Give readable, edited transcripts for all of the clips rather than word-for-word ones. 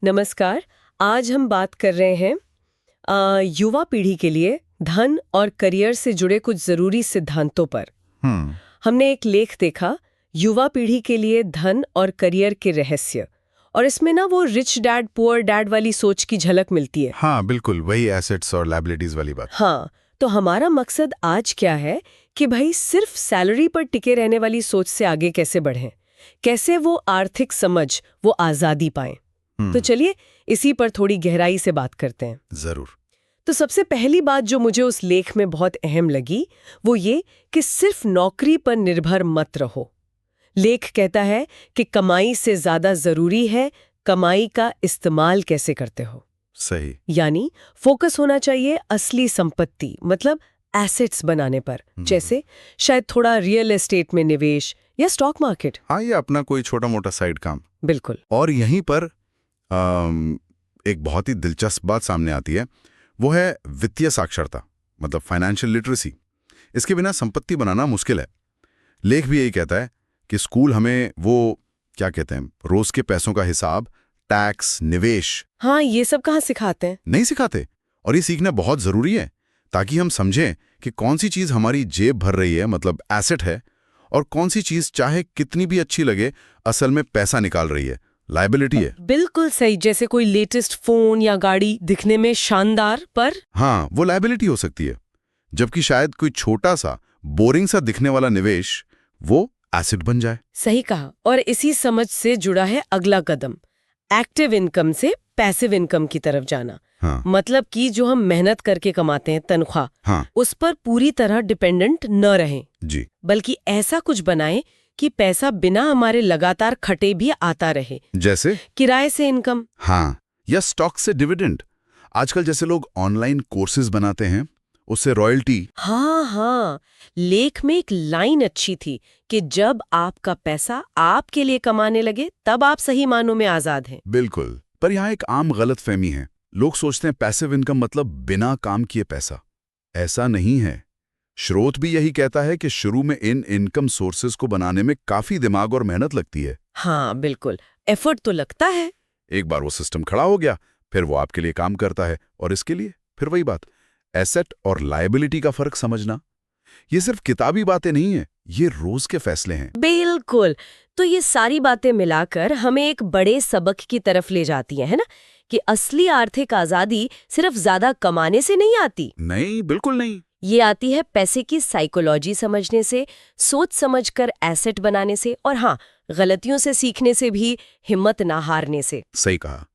नमस्कार। आज हम बात कर रहे हैं युवा पीढ़ी के लिए धन और करियर से जुड़े कुछ जरूरी सिद्धांतों पर। हमने एक लेख देखा, युवा पीढ़ी के लिए धन और करियर के रहस्य, और इसमें ना वो रिच डैड पुअर डैड वाली सोच की झलक मिलती है। हाँ बिल्कुल, वही एसेट्स और लायबिलिटीज वाली बात। हाँ, तो हमारा मकसद आज क्या है कि भाई सिर्फ सैलरी पर टिके रहने वाली सोच से आगे कैसे बढ़ें, कैसे वो आर्थिक समझ, वो आज़ादी पाएं। तो चलिए इसी पर थोड़ी गहराई से बात करते हैं। जरूर। तो सबसे पहली बात जो मुझे उस लेख में बहुत अहम लगी वो ये कि सिर्फ नौकरी पर निर्भर मत रहो। लेख कहता है कि कमाई से ज्यादा जरूरी है कमाई का इस्तेमाल कैसे करते हो। सही। यानी फोकस होना चाहिए असली संपत्ति, मतलब एसेट्स बनाने पर, जैसे शायद थोड़ा रियल एस्टेट में निवेश या स्टॉक मार्केट। हाँ, ये अपना कोई छोटा मोटा साइड काम। बिल्कुल। और यहीं पर एक बहुत ही दिलचस्प बात सामने आती है, वो है वित्तीय साक्षरता, मतलब फाइनेंशियल लिटरेसी। इसके बिना संपत्ति बनाना मुश्किल है। लेख भी यही कहता है कि स्कूल हमें वो क्या कहते हैं, रोज के पैसों का हिसाब, टैक्स, निवेश, हाँ, ये सब कहाँ सिखाते हैं? नहीं सिखाते। और ये सीखना बहुत जरूरी है ताकि हम समझें कि कौन सी चीज हमारी जेब भर रही है, मतलब एसेट है, और कौन सी चीज चाहे कितनी भी अच्छी लगे असल में पैसा निकाल रही है, लायबिलिटी है। बिल्कुल सही। जैसे कोई लेटेस्ट फोन या गाड़ी दिखने में शानदार, पर हाँ, वो लायबिलिटी हो सकती है, जबकि शायद कोई छोटा सा बोरिंग सा दिखने वाला निवेश वो एसेट बन जाए। सही कहा। और इसी समझ से जुड़ा है अगला कदम, एक्टिव इनकम से पैसिव इनकम की तरफ जाना। हाँ। मतलब कि जो हम मेहनत करके कमाते हैं, तनख्वाह, हाँ। उस पर पूरी तरह डिपेंडेंट न रहें जी। बल्कि ऐसा कुछ बनाएं कि पैसा बिना हमारे लगातार खटे भी आता रहे। जैसे किराए से इनकम। हाँ, या स्टॉक से डिविडेंड। आजकल जैसे लोग ऑनलाइन कोर्सेज बनाते हैं, उससे रॉयल्टी। हाँ, लेख में एक लाइन अच्छी थी कि जब आपका पैसा आपके लिए कमाने लगे तब आप सही मानों में आजाद हैं। बिल्कुल। पर यहाँ एक आम गलतफहमी है। लोग सोचते हैं पैसिव इनकम मतलब बिना काम किए पैसा। ऐसा नहीं है। स्रोत भी यही कहता है कि शुरू में इन इनकम सोर्सेज को बनाने में काफी दिमाग और मेहनत लगती है। हाँ बिल्कुल, एफर्ट तो लगता है। एक बार वो सिस्टम खड़ा हो गया, फिर वो आपके लिए काम करता है। और इसके लिए फिर वही बात, एसेट और लायबिलिटी का फर्क समझना। ये सिर्फ किताबी बातें नहीं है, ये रोज के फैसले हैं। बिल्कुल। तो ये सारी बातें मिलाकर हमें एक बड़े सबक की तरफ ले जाती है ना, कि असली आर्थिक आजादी सिर्फ ज्यादा कमाने से नहीं आती। नहीं, बिल्कुल नहीं। ये आती है पैसे की साइकोलॉजी समझने से, सोच समझकर एसेट बनाने से, और हाँ, गलतियों से सीखने से भी, हिम्मत ना हारने से। सही कहा।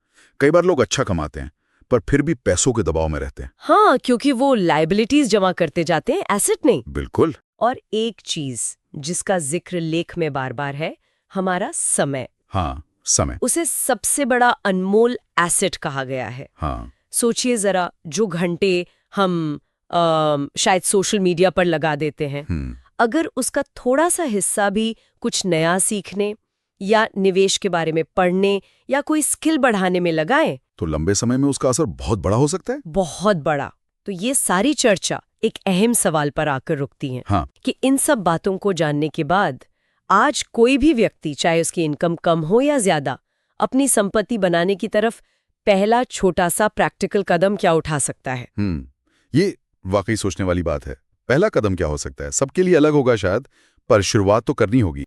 कई बार लोग अच्छा कमाते हैं पर फिर भी पैसों के दबाव में रहते हैं। हाँ, क्योंकि वो लायबिलिटीज जमा करते जाते हैं, एसेट नहीं। बिल्कुल। और एक चीज जिसका जिक्र लेख में बार बार है, हमारा समय। हाँ, समय। उसे सबसे बड़ा अनमोल एसेट कहा गया है। हाँ। सोचिए जरा, जो घंटे हम शायद सोशल मीडिया पर लगा देते हैं, अगर उसका थोड़ा सा हिस्सा भी कुछ नया सीखने या निवेश के बारे में पढ़ने या कोई स्किल बढ़ाने में लगाएं, तो लंबे समय में उसका असर बहुत बड़ा हो सकता है। बहुत बड़ा। तो ये सारी चर्चा एक अहम सवाल पर आकर रुकती है। हाँ। कि इन सब बातों को जानने के बाद आज कोई भी व्यक्ति, चाहे उसकी इनकम कम हो या ज्यादा, अपनी संपत्ति बनाने की तरफ पहला छोटा सा प्रैक्टिकल कदम क्या उठा सकता है। ये वाकई सोचने वाली बात है। पहला कदम क्या हो सकता है? सबके लिए अलग होगा शायद, पर शुरुआत तो करनी होगी।